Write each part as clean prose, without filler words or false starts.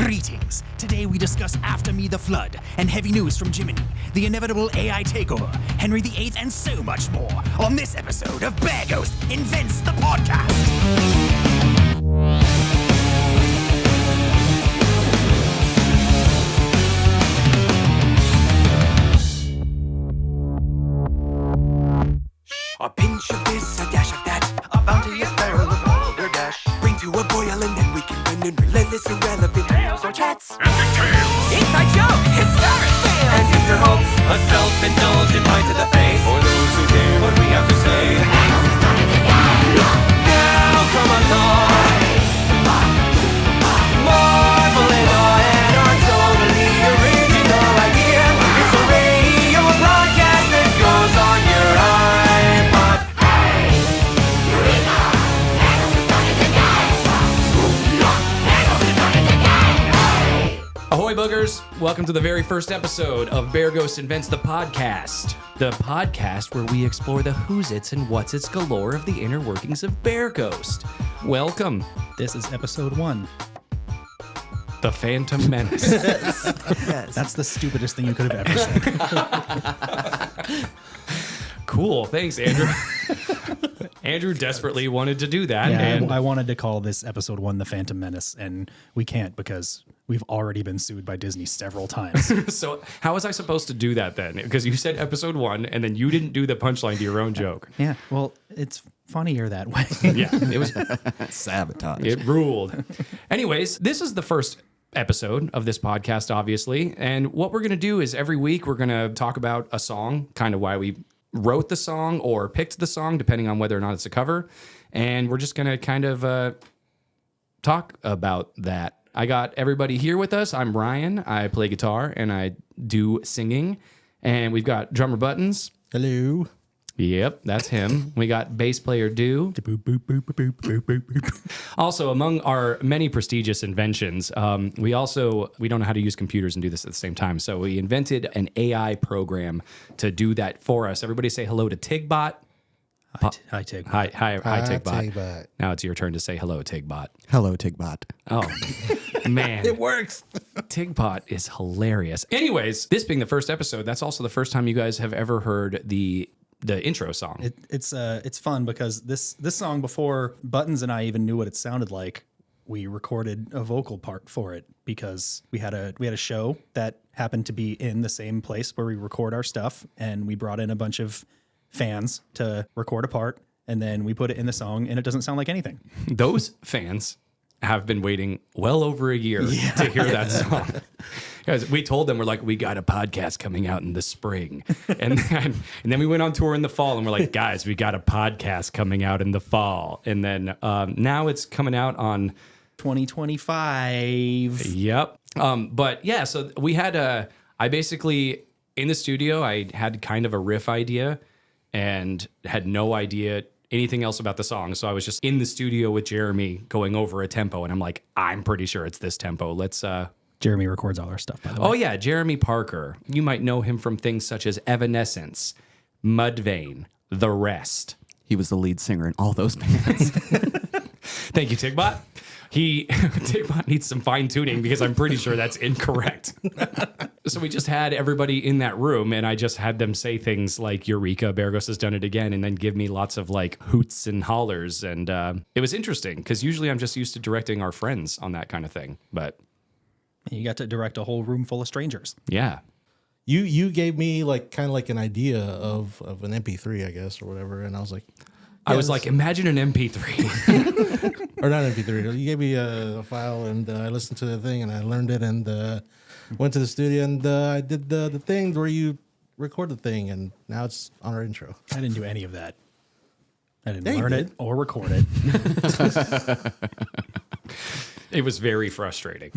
Greetings. Today we discuss After Me the Flood and heavy news from Jiminy, the inevitable AI takeover, Henry VIII, and so much more on this episode of Bear Ghost Invents the Podcast. A pinch of this, a dash of that, a bounty, a barrel of balderdash. Bring to a boil and then we can win in relentless, irrelevant tales or chats. Epic tales! Inside joke, historic fails, and interhopes, a self-indulgent pie to the face. For those who care what we have to say. Now come along, marvel and awe at our totally original idea. It's a radio broadcast that goes on your iPod. Ahoy, boogers! Welcome to the very first episode of Bear Ghost Invents the Podcast. The podcast where we explore the who's-its and what's-its galore of the inner workings of Bear Ghost. Welcome, This is episode 1. the Phantom Menace. Yes. That's the stupidest thing you could have ever said. Cool, thanks, Andrew. Andrew desperately wanted to do that. Yeah, and I wanted to call this episode 1 the Phantom Menace, and we can't because we've already been sued by Disney several times. So how was I supposed to do that then? Because you said episode 1, and then you didn't do the punchline to your own joke. Yeah, well, it's funnier that way. Yeah, it was Sabotage. It ruled. Anyways, this is the first episode of this podcast, obviously. And what we're going to do is every week we're going to talk about a song, kind of why we wrote the song or picked the song, depending on whether or not it's a cover. And we're just going to kind of talk about that. I got everybody here with us. I'm Ryan. I play guitar and I do singing. And we've got drummer Buttons. Hello. Yep, that's him. We got bass player Do. Also, among our many prestigious inventions, we don't know how to use computers and do this at the same time. So we invented an AI program to do that for us. Everybody say hello to Tigbot. Hi, Tig. Hi, Tigbot. Tigbot. Now it's your turn to say hello, Tigbot. Hello, Tigbot. Oh, man. It works. Tigbot is hilarious. Anyways, this being the first episode, that's also the first time you guys have ever heard the intro song. It's fun because this song, before Buttons and I even knew what it sounded like, we recorded a vocal part for it because we had a show that happened to be in the same place where we record our stuff, and we brought in a bunch of fans to record a part, and then we put it in the song, and it doesn't sound like anything. Those fans have been waiting well over a year to hear that song. Guys, we told them, we're like, we got a podcast coming out in the spring. And then we went on tour in the fall, and we're like, guys, we got a podcast coming out in the fall. And then now it's coming out on 2025. Yep. But yeah, so we had I basically, in the studio, I had kind of a riff idea and had no idea anything else about the song. So I was just in the studio with Jeremy going over a tempo, and I'm like, I'm pretty sure it's this tempo. Let's Jeremy records all our stuff, by the way. Oh yeah, Jeremy Parker. You might know him from things such as Evanescence, Mudvayne, The Rest. He was the lead singer in all those bands. Thank you, Tigbot. Tigbot needs some fine tuning because I'm pretty sure that's incorrect. So we just had everybody in that room, and I just had them say things like, Eureka, Bear Ghost has done it again, and then give me lots of like hoots and hollers. And it was interesting because usually I'm just used to directing our friends on that kind of thing. But You got to direct a whole room full of strangers. yeah. You gave me kind of an idea of an MP3, I guess, or whatever, and I was like, I was like, imagine an MP3. or not MP3. You gave me a file, and I listened to the thing, and I learned it, and went to the studio, and I did the thing where you record the thing, and now it's on our intro. I didn't do any of that. I didn't Yeah, you learn did. it or record it. It was very frustrating.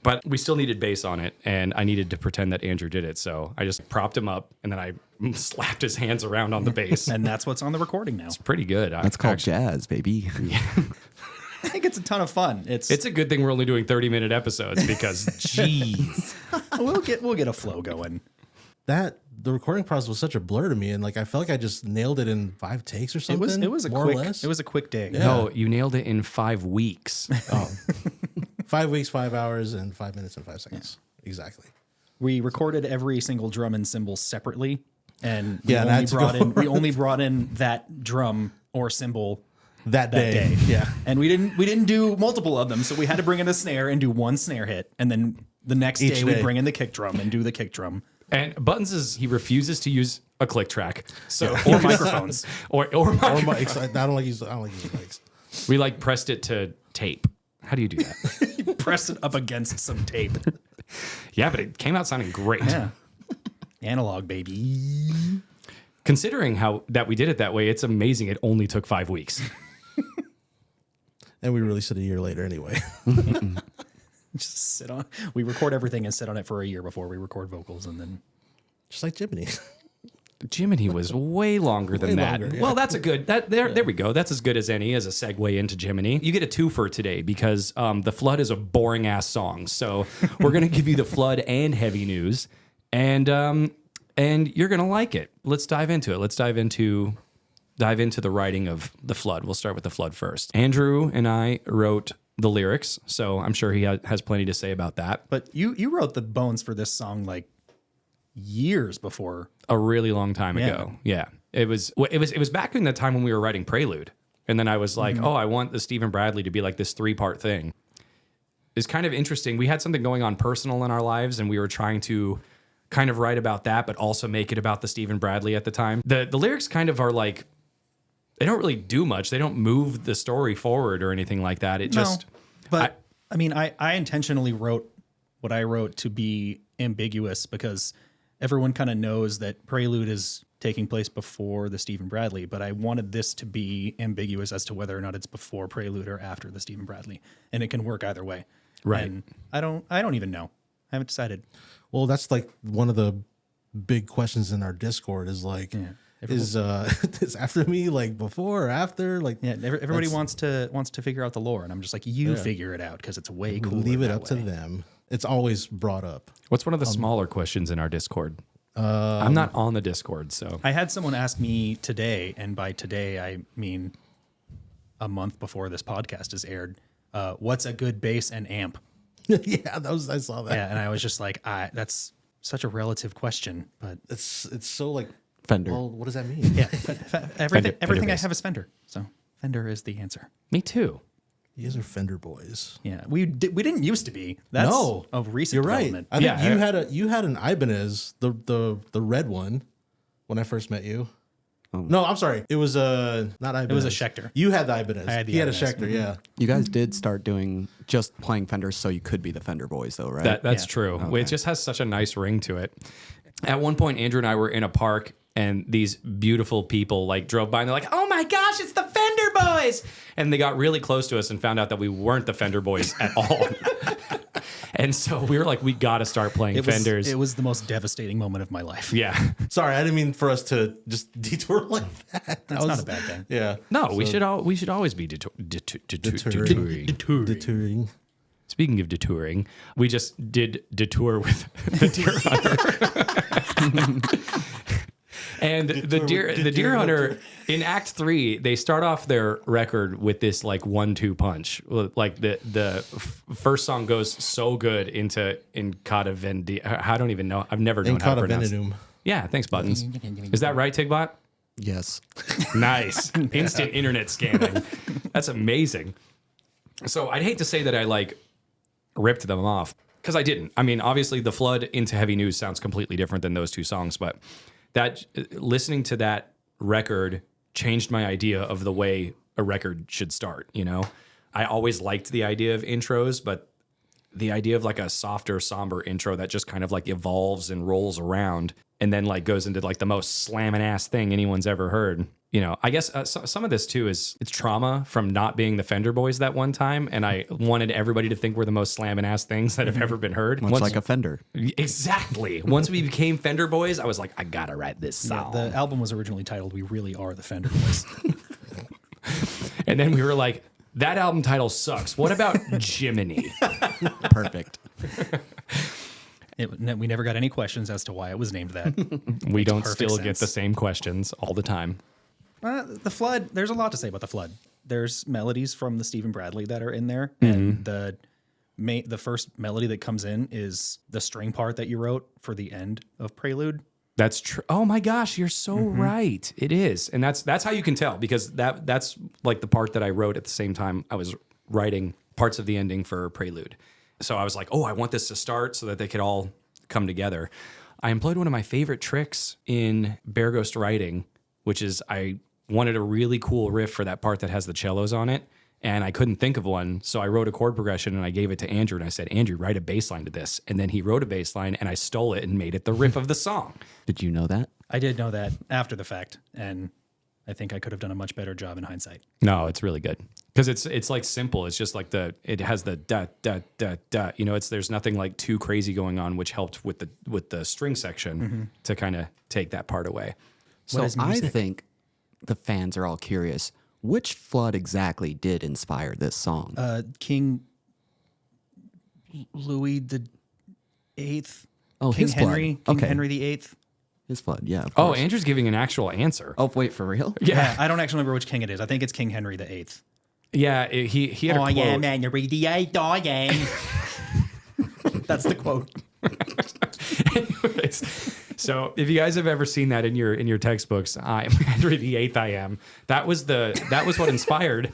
But we still needed bass on it, and I needed to pretend that Andrew did it. So I just propped him up, and then I slapped his hands around on the bass. And that's what's on the recording now. Pretty good. That's called jazz, baby. I think it's a ton of fun. It's a good thing we're only doing 30-minute episodes because, geez. we'll get a flow going. The recording process was such a blur to me, and I felt like I just nailed it in 5 takes or something. It was a more quick or less. It was a quick day. Yeah. No, you nailed it in 5 weeks. Oh. 5 weeks, 5 hours, and 5 minutes and 5 seconds. Exactly. We recorded every single drum and cymbal separately, and Yeah, that's we only brought in that drum or cymbal That that day. day. Yeah. And we didn't do multiple of them, so we had to bring in a snare and do one snare hit, and then the next Each day we'd day. bring in the kick drum and do the kick drum. And Buttons he refuses to use a click track. So Or microphones. or Or mic- I don't like using mics. we like pressed it to tape. How do you do that? Press it up against some tape. Yeah, but it came out sounding great. Yeah. Analog, baby. Considering how that we did it that way, it's amazing it only took 5 weeks. And we released it a year later anyway. Just sit on. We record everything and sit on it for a year before we record vocals, and then Just like Jiminy. Jiminy was way longer than Way that. longer, yeah. Well, that's a good there we go. That's as good as any as a segue into Jiminy. You get a twofer today because The Flood is a boring ass song. So we're gonna give you The Flood and Heavy News, and you're gonna like it. Let's dive into it. Let's dive into the writing of The Flood. We'll start with The Flood first. Andrew and I wrote the lyrics, so I'm sure he has plenty to say about that. But you wrote the bones for this song like years before. A really long time Yeah. ago. Yeah. It was back in the time when we were writing Prelude. And then I was like, oh, I want the Stephen Bradley to be like this 3-part thing. It's kind of interesting. We had something going on personal in our lives, and we were trying to kind of write about that, but also make it about the Stephen Bradley at the time. The lyrics kind of are like, they don't really do much. They don't move the story forward or anything like that. It just, But I intentionally wrote what I wrote to be ambiguous because everyone kind of knows that Prelude is taking place before the Stephen Bradley, but I wanted this to be ambiguous as to whether or not it's before Prelude or after the Stephen Bradley, and it can work either way. Right. And I don't even know. I haven't decided. Well, that's like one of the big questions in our Discord is like, is After Me like before or after? Like, Yeah, everybody wants to figure out the lore, and I'm just like, you figure it out because it's way cooler. leave it that up to way. them. It's always brought up. what's one of the smaller questions in our Discord? I'm not on the Discord, so. I had someone ask me today, and by today I mean a month before this podcast is aired. What's a good bass and amp? Yeah, I saw that. Yeah, and I was just like, that's such a relative question, but It's so like Fender. Well, what does that mean? yeah, everything I bass. have is Fender, so Fender is the answer. Me too. You guys are Fender boys. Yeah, we didn't used to be. That's No, a recent You're right. development. I think Yeah, you had an Ibanez, the red one, when I first met you. No, I'm sorry. It was not Ibanez. It was a Schecter. You had the Ibanez. I had the he had a Ibanez. Schecter. Yeah. You guys did start doing just playing Fenders so you could be the Fender boys, though, right? That's Yeah. true. It just has such a nice ring to it. At one point, Andrew and I were in a park, and these beautiful people like drove by, and they're like, "Oh my gosh, it's the Fender Boys!" And they got really close to us and found out that we weren't the Fender Boys at all. And so we were like, "We got to start playing Fenders." It was the most devastating moment of my life. Yeah. Sorry, I didn't mean for us to just detour like that. That's not a bad thing. Yeah. No, we should always be detouring. Detouring. Speaking of detouring, we just did detour with the Deer Hunter. And the Deer Hunter in Act 3, they start off their record with this like 1-2 punch. Like the first song goes so good into Incata Vendi. I don't even know. I've never known how to Incata pronounce it. Venenum. Yeah, thanks, Buttons. Is that right, Tigbot? Yes. Nice. Instant internet scanning. That's amazing. So I'd hate to say that I like ripped them off because I didn't. I mean, obviously, The Flood into Heavy News sounds completely different than those two songs, but that listening to that record changed my idea of the way a record should start. You know, I always liked the idea of intros, but the idea of like a softer, somber intro that just kind of like evolves and rolls around and then like goes into like the most slamming ass thing anyone's ever heard. You know, I guess some of this too is it's trauma from not being the Fender Boys that one time, and I wanted everybody to think we're the most slamming ass things that have ever been heard. Much like a Fender. Exactly. Once we became Fender Boys, I was like, I gotta write this song. The album was originally titled "We Really Are the Fender Boys." And then we were like, that album title sucks. What about Jiminy? Perfect. We never got any questions as to why it was named that. We don't perfect still get sense. the same questions all the time. The Flood, there's a lot to say about The Flood. There's melodies from the Stephen Bradley that are in there, and the the first melody that comes in is the string part that you wrote for the end of Prelude. That's true. Oh my gosh, you're so right. It is. And that's how you can tell, because that's like the part that I wrote at the same time I was writing parts of the ending for Prelude. So I was like, oh, I want this to start so that they could all come together. I employed one of my favorite tricks in Bear Ghost writing, which is I wanted a really cool riff for that part that has the cellos on it. And I couldn't think of one. So I wrote a chord progression and I gave it to Andrew and I said, Andrew, write a bass line to this. And then he wrote a bass line and I stole it and made it the riff of the song. Did you know that? I did know that after the fact, and I think I could have done a much better job in hindsight. No, it's really good. Because it's like simple. It's just like it has the da da da da. You know, there's nothing like too crazy going on, which helped with the string section to kind of take that part away. So is I music? think the fans are all curious. Which flood exactly did inspire this song? King Louis the Eighth. Oh, King his flood. Henry. King Okay. Henry the Eighth. His flood, yeah. Of Oh, course. Andrew's giving an actual answer. Oh, wait, for real? Yeah, I don't actually remember which king it is. I think it's King Henry the Eighth. Yeah, he had a quote. Henry the Eighth. I am. That's the quote. Anyways, so if you guys have ever seen that in your textbooks, I'm Henry VIII. I am. That was what inspired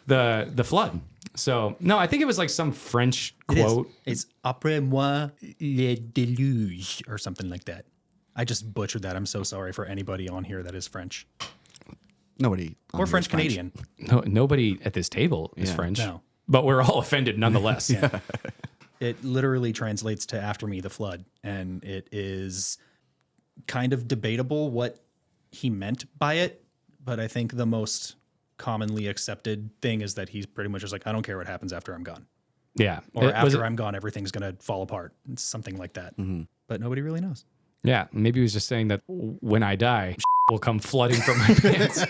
the flood. So no, I think it was like some French quote. It's après moi le déluge or something like that. I just butchered that. I'm so sorry for anybody on here that is French Nobody. on or here is French Canadian. No, nobody at this table is French. No. But we're all offended nonetheless. It literally translates to "after me the flood," and it is kind of debatable what he meant by it. But I think the most commonly accepted thing is that he's pretty much just like, I don't care what happens after I'm gone, Yeah. or Was after it- I'm gone, everything's gonna fall apart. It's something like that. But nobody really knows. Yeah. Maybe he was just saying that when I die, will come flooding from my pants.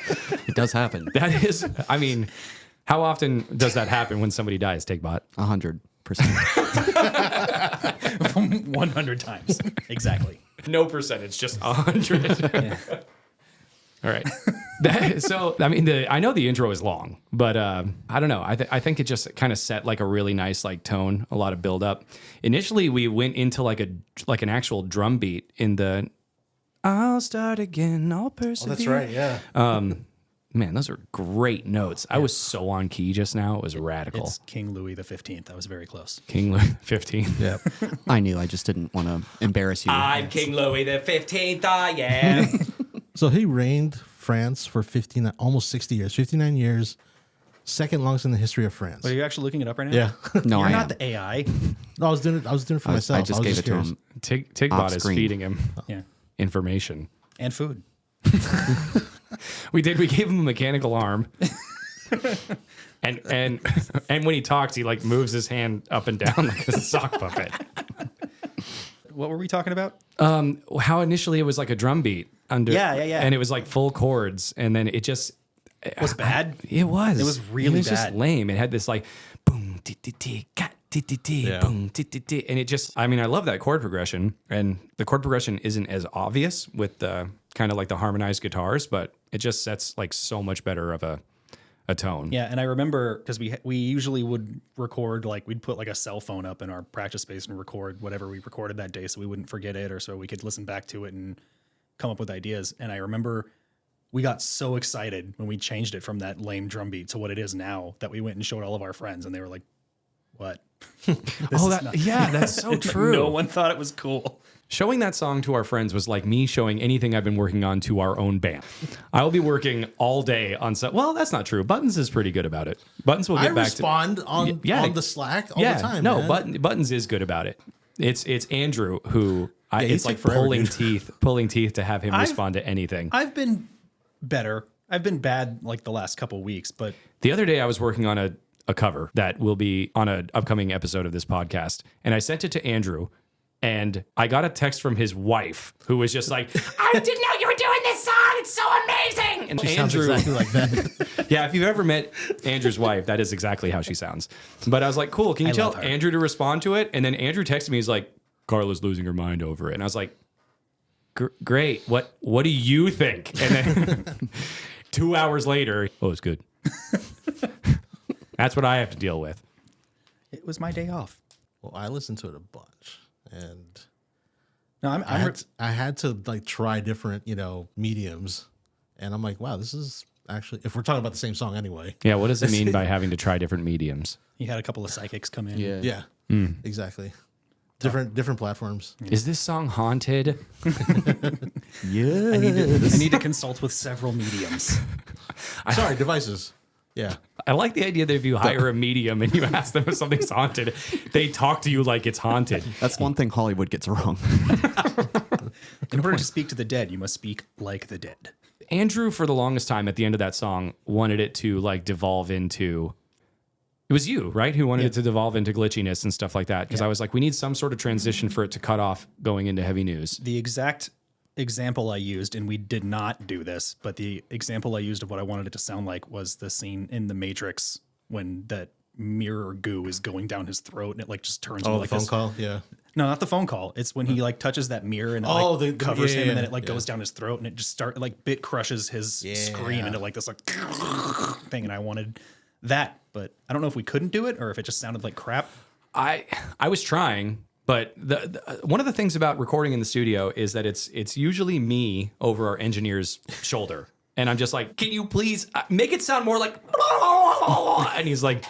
It does happen. That is, I mean, how often does that happen when somebody dies, TakeBot? 100%. 100 times exactly. No percentage, just 100. All right. So, I mean, I know the intro is long, but I don't know. I think it just kind of set like a really nice like tone, a lot of build up. Initially, we went into like an actual drum beat in the "I'll start again, I'll persevere." That's right. Yeah. Man, those are great notes. I was so on key just now. It was radical. It's King Louis the 15th. I was very close. King Louis 15. Yeah. I knew. I just didn't want to embarrass you. King Louis the 15th. I am. So he reigned France for almost 60 years, 59 years, second longest in the history of France. But are you actually looking it up right now? Yeah. No, You're I not am. the AI. No, I was doing it for myself. I just was gave it to curious. him. TakeBot Off is screen. feeding him Yeah. information. And food. We did. We gave him a mechanical arm, and when he talks, he like moves his hand up and down like a sock puppet. What were we talking about? How initially it was like a drum beat under, Yeah. and it was like full chords, and then it just Was bad? It was. It was really It was just bad. lame. It had this like boom ti ti ti cat ti ti ti Yeah. boom ti ti ti, and it just. I mean, I love that chord progression, and the chord progression isn't as obvious with the kind of like the harmonized guitars, but it just sets like so much better of a tone. Yeah, and I remember because we usually would record, like we'd put like a cell phone up in our practice space and record whatever we recorded that day so we wouldn't forget it, or so we could listen back to it and come up with ideas. And I remember we got so excited when we changed it from that lame drum beat to what it is now that we went and showed all of our friends and they were like, what? That's so true. No one thought it was cool. Showing that song to our friends was like me showing anything I've been working on to our own band. I will be working all day on set. Well, that's not true. Buttons is pretty good about it. Buttons will I get back respond on the Slack all the time. No, man. Buttons is good about it. It's Andrew who you it's take like forever, pulling teeth to have him respond to anything. I've been better. I've been bad like the last couple weeks, but The other day I was working on a cover that will be on an upcoming episode of this podcast, and I sent it to Andrew. And I got a text from his wife who was just like, I didn't know you were doing this song. It's so amazing. And She sounds exactly like that. yeah, if you've ever met Andrew's wife, that is exactly how she sounds. But I was like, cool. Can you tell love her. Andrew to respond to it? And then Andrew texted me. He's like, Carla's losing her mind over it. And I was like, great. What do you think? And then 2 hours later, oh, it's good. That's what I have to deal with. It was my day off. Well, I listened to it a bunch, and No, I had to like try different, mediums, and I'm like, wow, this is actually, if we're talking about the same song anyway. Yeah, what does it mean by having to try different mediums? You had a couple of psychics come in. Yeah, exactly. Different platforms. Is this song haunted? Yeah. I need to consult with several mediums. Sorry, devices. Yeah. I like the idea that if you hire a medium and you ask them if something's haunted, they talk to you like it's haunted. That's one thing Hollywood gets wrong. In order to speak to the dead, you must speak like the dead. Andrew, for the longest time at the end of that song, wanted it to like devolve into. It was you, right, who wanted it to devolve into glitchiness and stuff like that. Because I was like, we need some sort of transition for it to cut off going into heavy news. The exact example I used, and we did not do this, but the example I used of what I wanted it to sound like was the scene in The Matrix when that mirror goo is going down his throat and it like just turns into Oh, like the phone this. call. Yeah. No, not the phone call. It's when he like touches that mirror and it like covers him and then it like goes down his throat and it just bit crushes his screen into like this like thing. And I wanted that, but I don't know if we couldn't do it or if it just sounded like crap. I was trying, but the one of the things about recording in the studio is that it's usually me over our engineer's shoulder, and I'm just like, can you please make it sound more like? And he's like,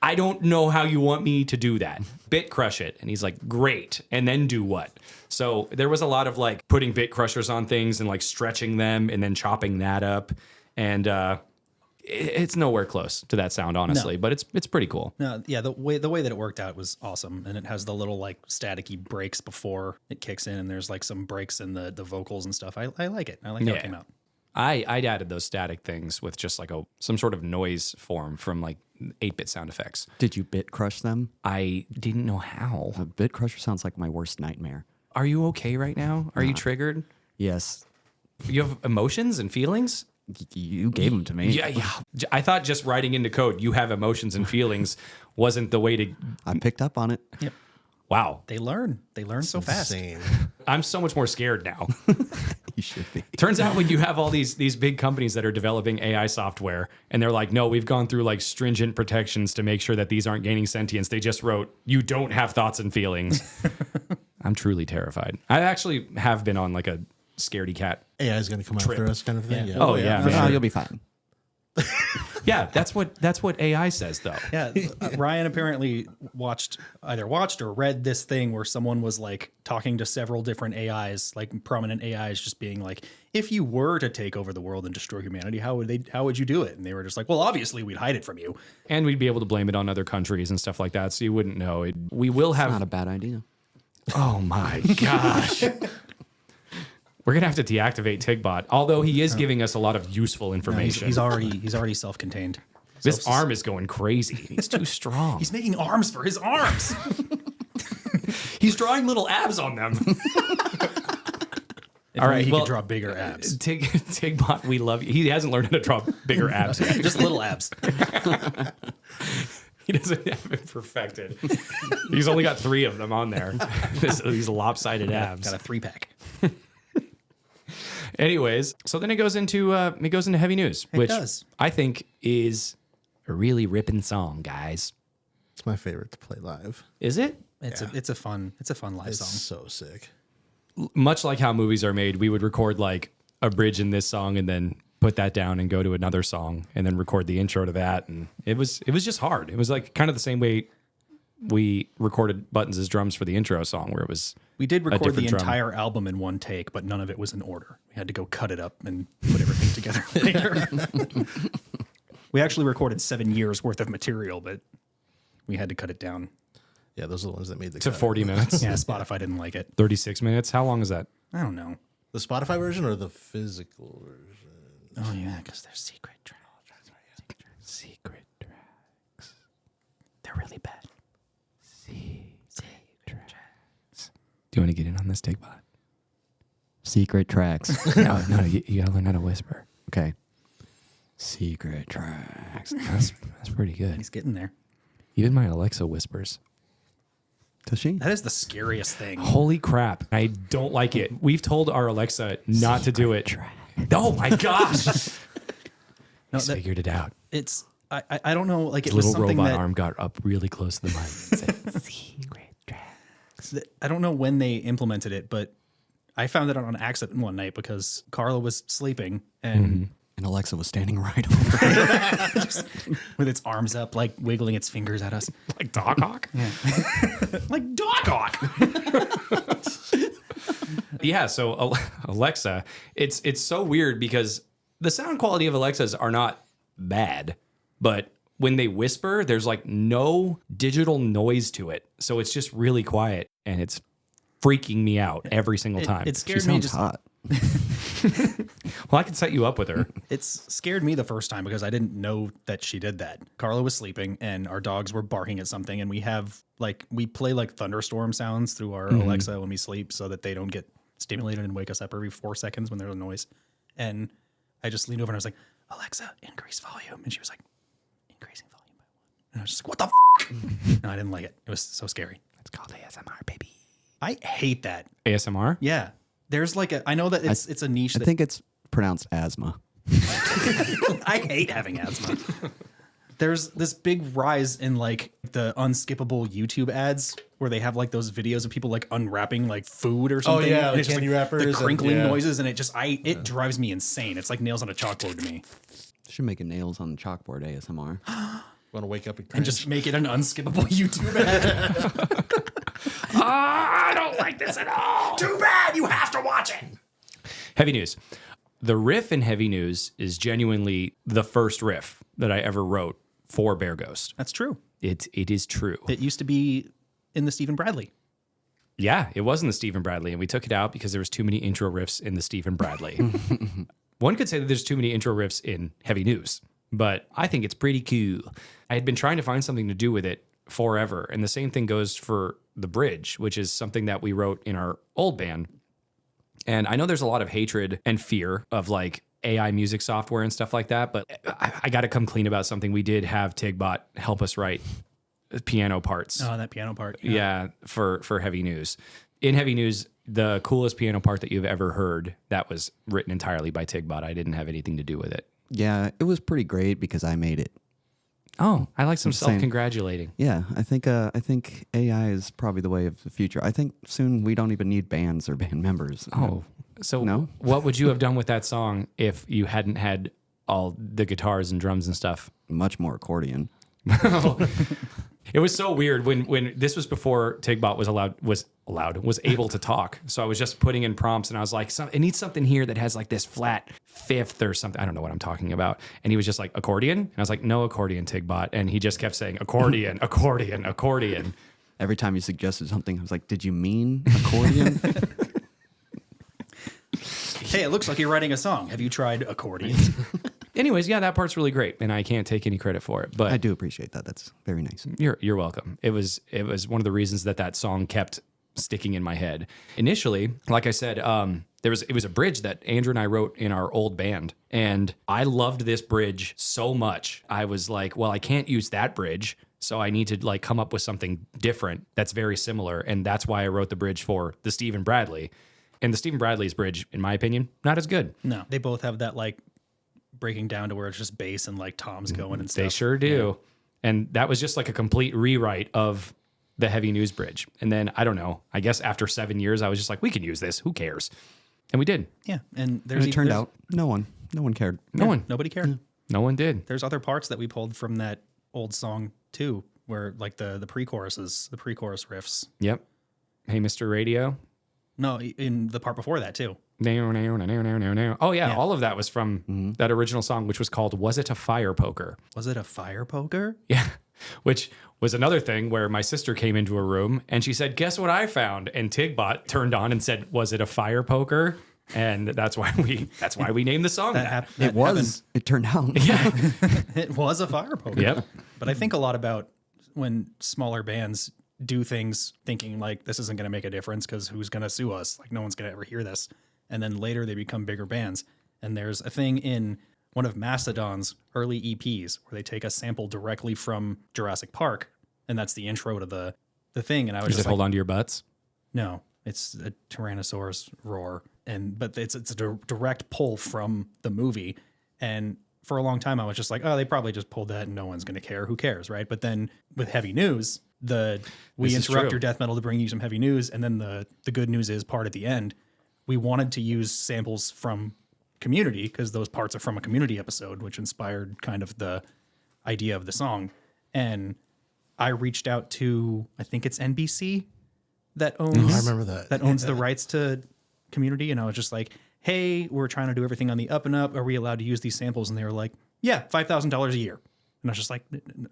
I don't know how you want me to do that. Bit crush it, and he's like, great, and then do what? So there was a lot of like putting bit crushers on things and like stretching them and then chopping that up, and it's nowhere close to that sound, honestly, but it's pretty cool. No, yeah, the way that it worked out was awesome, and it has the little like staticky breaks before it kicks in, and there's like some breaks in the vocals and stuff. I like it. I like how it came out. I'd added those static things with just like some sort of noise form from like 8-bit sound effects. Did you bit crush them? I didn't know how. A bit crusher sounds like my worst nightmare. Are you okay right now? Are you triggered? Yes. You have emotions and feelings? You gave them to me. Yeah. I thought just writing into code, you have emotions and feelings, wasn't the way to. I picked up on it. Yep. Wow. They learn so fast. Insane. I'm so much more scared now. You should be. Turns out when you have all these big companies that are developing AI software and they're like, no, we've gone through like stringent protections to make sure that these aren't gaining sentience. They just wrote, you don't have thoughts and feelings. I'm truly terrified. I actually have been on like a scaredy cat. AI is going to come after us, kind of thing. Oh, yeah. For for now, sure. you'll be fine. Yeah, that's what AI says though. Yeah, Ryan apparently either watched or read this thing where someone was like talking to several different AIs, like prominent AIs, just being like, if you were to take over the world and destroy humanity, how would you do it? And they were just like, well, obviously we'd hide it from you. And we'd be able to blame it on other countries and stuff like that, so you wouldn't know. We will have. Not a bad idea. Oh my gosh. We're gonna have to deactivate Tigbot, although he is giving us a lot of useful No, information. he's already self-contained. This arm is going crazy. He's too strong. He's making arms for his arms. He's drawing little abs on them. All right, he can draw bigger abs. Tigbot, we love you. He hasn't learned how to draw bigger abs yet. Just little abs. He doesn't have it perfected. He's only got 3 of them on there. These lopsided abs. Got a 3-pack. Anyways, so then it goes into heavy news, which does. I think is a really ripping song, guys. It's my favorite to play live. Is it? It's a fun live It's song. so sick. Much like how movies are made, we would record like a bridge in this song and then put that down and go to another song and then record the intro to that. And it was just hard. It was like kind of the same way we recorded Buttons' drums for the intro song, where it was. We did record the different drum. entire album in one take, but none of it was in order. We had to go cut it up and put everything together later. We actually recorded 7 years worth of material, but we had to cut it down. Yeah, those are the ones that made the To cut. 40 minutes. Yeah, Spotify didn't like it. 36 minutes. How long is that? I don't know. The Spotify version or the physical version? Oh yeah, because they're secret tracks. Secret tracks. They're really bad. Do you want to get in on this, Tigbot? Secret tracks. No, you gotta learn how to whisper. Okay. Secret tracks. That's pretty good. He's getting there. Even my Alexa whispers. Does she? That is the scariest thing. Holy crap. I don't like it. We've told our Alexa not to do it. Oh my gosh. No, He's figured it out. it's I don't know. Like it His was little something robot that arm got up really close to the mic. Said, "Secret tracks." I don't know when they implemented it, but I found it on accident one night because Carla was sleeping and And Alexa was standing right over it. with its arms up, like wiggling its fingers at us. Like Doc Hawk? Like Doc Hawk. Yeah, so Alexa, it's so weird because the sound quality of Alexas are not bad, but when they whisper, there's like no digital noise to it. So it's just really quiet and it's freaking me out every single time. It She scared me. sounds Just hot. Well, I can set you up with her. It's scared me the first time because I didn't know that she did that. Carla was sleeping and our dogs were barking at something, and we play like thunderstorm sounds through our Alexa when we sleep so that they don't get stimulated and wake us up every 4 seconds when there's a noise. And I just leaned over and I was like, Alexa, increase volume. And she was like, increasing volume by 1. And I was just like, what the f? And I didn't like it. It was so scary. It's called ASMR, baby. I hate that. ASMR? Yeah. There's like I know that it's a niche I that think it's pronounced asthma. I hate having asthma. There's this big rise in like the unskippable YouTube ads where they have like those videos of people like unwrapping like food or something. yeah, and like it's just candy like wrappers the and- crinkling yeah. noises, and it drives me insane. It's like nails on a chalkboard to me. Should make a nails on the chalkboard ASMR. Want to wake up and And cringe. just make it an unskippable YouTube ad. I don't like this at all. Too bad you have to watch it. Heavy News. The riff in Heavy News is genuinely the first riff that I ever wrote for Bear Ghost. That's true. It is true. It used to be in the Stephen Bradley. Yeah, it was in the Stephen Bradley, and we took it out because there was too many intro riffs in the Stephen Bradley. One could say that there's too many intro riffs in Heavy News, but I think it's pretty cool. I had been trying to find something to do with it forever, and the same thing goes for the bridge, which is something that we wrote in our old band. And I know there's a lot of hatred and fear of like AI music software and stuff like that, but I got to come clean about something. We did have Tigbot help us write piano parts. Oh, that piano part. Yeah, for Heavy News. In Heavy News, the coolest piano part that you've ever heard, that was written entirely by Tigbot. I didn't have anything to do with it. Yeah, it was pretty great because I made it. Oh, I like some saying. self-congratulating. Yeah, I think AI is probably the way of the future. I think soon we don't even need bands or band members. Oh, so No? what would you have done with that song if you hadn't had all the guitars and drums and stuff? Much more accordion. It was so weird when this was before Tigbot was able to talk. So I was just putting in prompts and I was like, it needs something here that has like this flat fifth or something. I don't know what I'm talking about. And he was just like, accordion? And I was like, no accordion, Tigbot. And he just kept saying accordion, accordion, accordion. Every time you suggested something, I was like, did you mean accordion? Hey, it looks like you're writing a song. Have you tried accordion? Anyways, yeah, that part's really great. And I can't take any credit for it. But I do appreciate that. That's very nice. You're welcome. It was one of the reasons that song kept sticking in my head. Initially, like I said, it was a bridge that Andrew and I wrote in our old band, and I loved this bridge so much. I was like, well, I can't use that bridge, so I need to like come up with something different that's very similar, and that's why I wrote the bridge for the Stephen Bradley. And the Stephen Bradley's bridge, in my opinion, not as good. No, they both have that like breaking down to where it's just bass and like toms going and stuff. They sure do. And that was just like a complete rewrite of the Heavy News bridge. And then, I don't know, I guess after 7 years, I was just like, we can use this. Who cares? And we did. Yeah, and And it turned out no one cared. nobody cared. No one did. There's other parts that we pulled from that old song too, where like the pre-chorus riffs. Yep. Hey, Mr. Radio. No, in the part before that too. Oh, yeah. All of that was from that original song, which was called Was It a Fire Poker? Was it a fire poker? Yeah. Which was another thing where my sister came into a room and she said, guess what I found? And Tigbot turned on and said, was it a fire poker? And that's why we named the song that. It was. It turned out. It was a fire poker. Yep. But I think a lot about when smaller bands do things thinking like this isn't going to make a difference because who's going to sue us? Like no one's going to ever hear this. And then later they become bigger bands. And there's a thing in one of Mastodon's early EPs where they take a sample directly from Jurassic Park, and that's the intro to the thing. And I was Does just it like, hold on to your butts? no, it's a Tyrannosaurus roar, but it's a direct pull from the movie. And for a long time, I was just like, oh, they probably just pulled that and no one's going to care. Who cares, right? But then with heavy news, we This is interrupt true. your death metal to bring you some heavy news. And then the good news is part at the end. We wanted to use samples from Community because those parts are from a Community episode, which inspired kind of the idea of the song. And I reached out to, I think it's NBC that owns, I remember that. owns the rights to Community. And I was just like, hey, we're trying to do everything on the up and up. Are we allowed to use these samples? And they were like, yeah, $5,000 a year. And I was just like,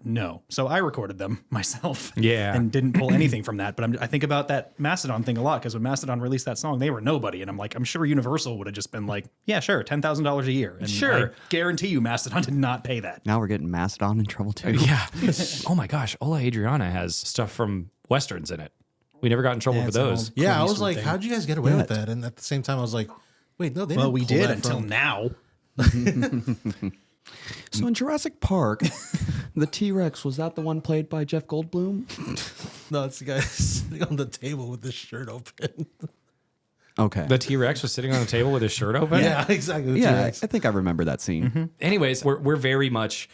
no. So I recorded them myself. Yeah. And didn't pull anything from that. But I think about that Mastodon thing a lot because when Mastodon released that song, they were nobody. And I'm like, I'm sure Universal would have just been like, yeah, sure, $10,000 a year. And Sure. I guarantee you Mastodon did not pay that. Now we're getting Mastodon in trouble too. Yeah. Oh my gosh. Ola Adriana has stuff from Westerns in it. We never got in trouble Yeah, for it's an those. old- Yeah, I Clint was Eastwood like, thing. how'd you guys get away with that? And at the same time, I was like, wait, no, they Well, didn't we pull did that until from- now. So in Jurassic Park, the T-Rex, was that the one played by Jeff Goldblum? No, it's the guy sitting on the table with his shirt open. Okay. The T-Rex was sitting on the table with his shirt open. Yeah, exactly. The yeah, T-Rex. I think I remember that scene. Anyways, we're very much,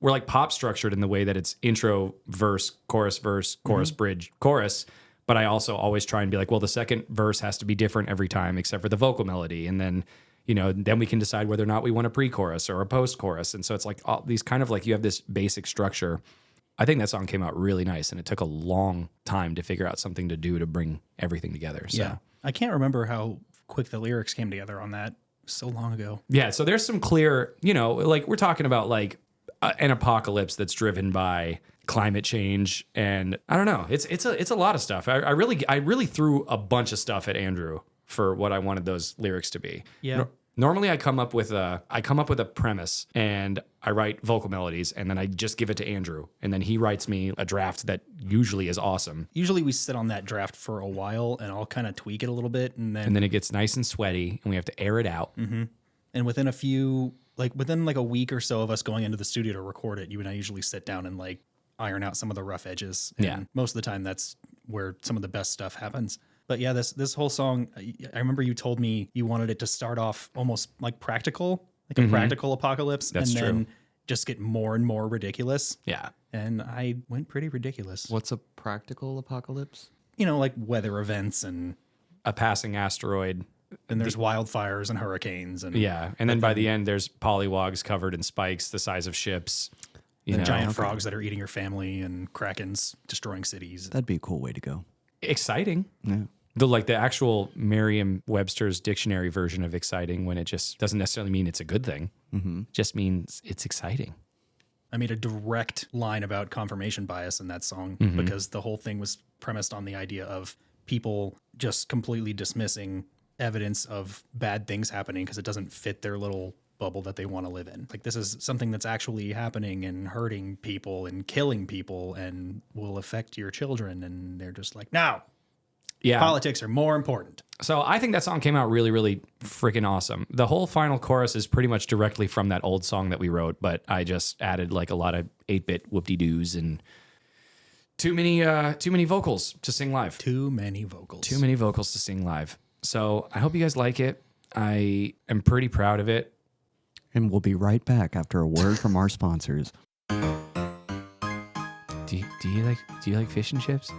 we're like pop structured in the way that it's intro, verse, chorus, bridge, chorus. But I also always try and be like, well, the second verse has to be different every time except for the vocal melody. And then, then we can decide whether or not we want a pre-chorus or a post-chorus. And so it's like all these kind of like, you have this basic structure. I think that song came out really nice, and it took a long time to figure out something to do to bring everything together. So Yeah. I can't remember how quick the lyrics came together on that so long ago. yeah, so there's some clear, like we're talking about like an apocalypse that's driven by climate change, and I don't know, it's a lot of stuff. I really threw a bunch of stuff at Andrew for what I wanted those lyrics to be. Yeah. Normally I come up with a premise and I write vocal melodies and then I just give it to Andrew and then he writes me a draft that usually is awesome. Usually we sit on that draft for a while and I'll kind of tweak it a little bit. And And then it gets nice and sweaty and we have to air it out. And within like a week or so of us going into the studio to record it, you and I usually sit down and like iron out some of the rough edges. And Yeah. most of the time that's where some of the best stuff happens. But yeah, this whole song, I remember you told me you wanted it to start off almost like practical, like a practical apocalypse, That's and true. then just get more and more ridiculous. Yeah. And I went pretty ridiculous. What's a practical apocalypse? Like weather events and A passing asteroid. there's wildfires and hurricanes and Yeah. And then by the end there's polywogs covered in spikes the size of ships. giant frogs that are eating your family and krakens destroying cities. That'd be a cool way to go. Exciting. Yeah. The actual Merriam-Webster's dictionary version of exciting, when it just doesn't necessarily mean it's a good thing. It just means it's exciting. I made a direct line about confirmation bias in that song because the whole thing was premised on the idea of people just completely dismissing evidence of bad things happening because it doesn't fit their little bubble that they want to live in. Like, this is something that's actually happening and hurting people and killing people and will affect your children. And they're just like, no, Yeah. politics are more important. So I think that song came out really, really freaking awesome. The whole final chorus is pretty much directly from that old song that we wrote, but I just added like a lot of 8-bit whoop-de-doos and too many vocals to sing live. Too many vocals. Too many vocals to sing live. So I hope you guys like it. I am pretty proud of it. And we'll be right back after a word from our sponsors. Do you like fish and chips?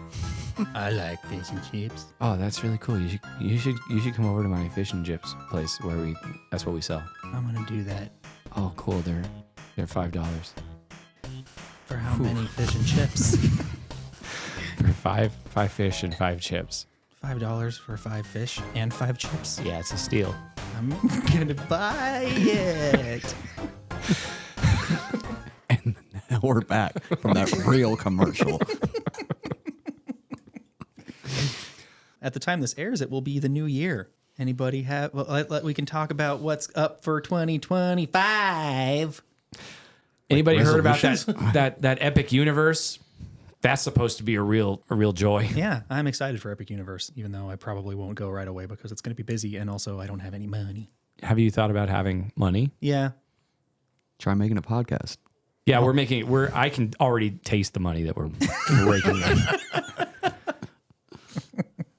I like fish and chips. Oh, that's really cool. You should come over to my fish and chips place where that's what we sell. I'm going to do that. Oh, cool. They're $5 For how many fish and chips? for five fish and 5 chips. $5 for 5 fish and 5 chips. Yeah, it's a steal. I'm gonna buy it. And now we're back from that real commercial. At the time this airs, it will be the new year. Anybody have? Well, we can talk about what's up for 2025. Anybody heard about that Epic Universe? That's supposed to be a real joy. Yeah, I'm excited for Epic Universe, even though I probably won't go right away because it's going to be busy, and also I don't have any money. Have you thought about having money? Yeah, Try making a podcast. Yeah, I can already taste the money that we're raking in.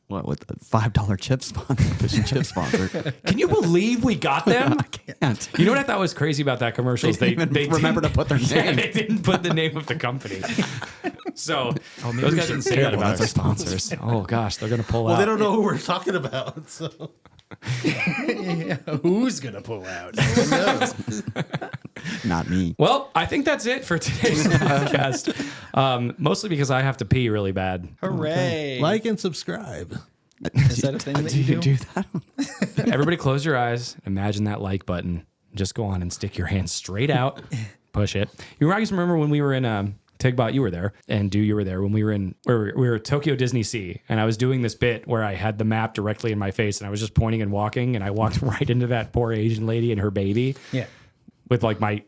What, with a $5 chip sponsor, fish and chip sponsor? Can you believe we got them? can't. You know what I thought was crazy about that commercial? Is They didn't even remember to put their name. They didn't put the name of the company. So those guys didn't say that about their sponsors. Oh gosh, they're gonna pull Well, out. they don't know who we're talking about. So Who's gonna pull out? No one knows. Not me. Well, I think that's it for today's podcast. Mostly because I have to pee really bad. Hooray! like and subscribe. Is that a thing that you do? that? Everybody close your eyes. Imagine that like button. Just go on and stick your hand straight out. Push it. You guys remember when we were in Tigbot, you were there, and you were there when we were at Tokyo Disney Sea, and I was doing this bit where I had the map directly in my face, and I was just pointing and walking, and I walked right into that poor Asian lady and her baby. Yeah. With like my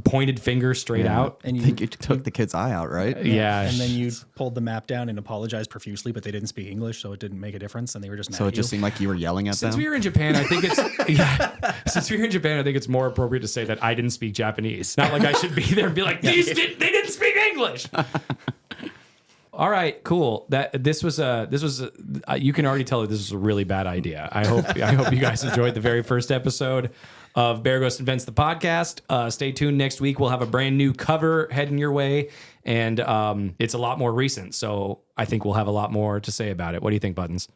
pointed finger straight out. And I think you took the kid's eye out, right? Yeah. And then you pulled the map down and apologized profusely, but they didn't speak English, so it didn't make a difference, and they were just mad So at it just you. seemed like you were yelling at Since them. we were in Japan, I think it's Since we were in Japan, I think it's more appropriate to say that I didn't speak Japanese. Not like I should be there and be like, they didn't speak English. All right, cool. This was you can already tell that this was a really bad idea. I hope you guys enjoyed the very first episode of Bear Ghost Invents the podcast. Stay tuned. Next week we'll have a brand new cover heading your way, and it's a lot more recent. So I think we'll have a lot more to say about it. What do you think, Buttons?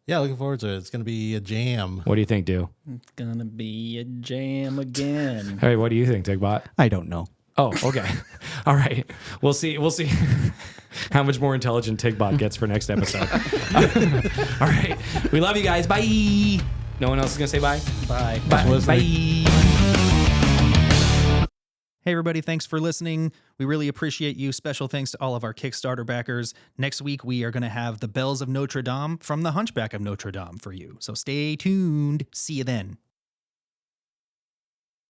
Yeah, looking forward to it. It's going to be a jam. What do you think, Do? It's gonna be a jam again. Hey, what do you think, Tigbot? I don't know. Oh, okay. All right. We'll see how much more intelligent Tigbot gets for next episode. All right. We love you guys. Bye. No one else is going to say bye? Bye. Bye. Bye. Hey, everybody, thanks for listening. We really appreciate you. Special thanks to all of our Kickstarter backers. Next week, we are going to have The Bells of Notre Dame from The Hunchback of Notre Dame for you. So stay tuned. See you then.